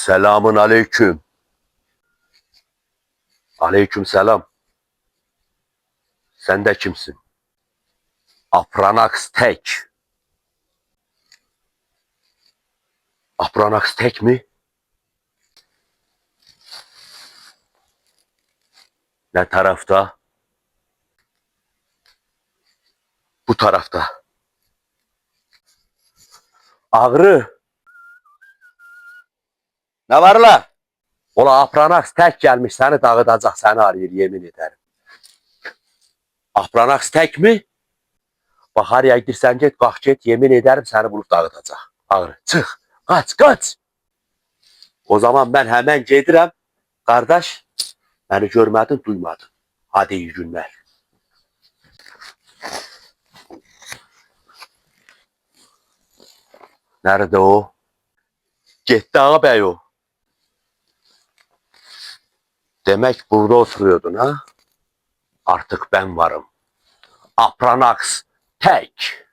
Selamun aleyküm. Aleyküm selam. Sen de kimsin? Apranax tek. Apranax tek mi? Ne tarafta? Bu tarafta. Ağrı. Ne var la? Ola Apranax tek gelmiş seni dağıtacak seni arıyor yemin ederim. Apranax tek mi? Bak haraya gidirsen git kalk git yemin ederim seni bulup dağıtacak. Ağrı çık kaç kaç. O zaman ben hemen gedirem. Kardeş beni görmedin duymadın. Hadi iyi günler. Nerede o? Gitti ağabey o. Demek burada oturuyordun ha? Artık ben varım. Apranax tek.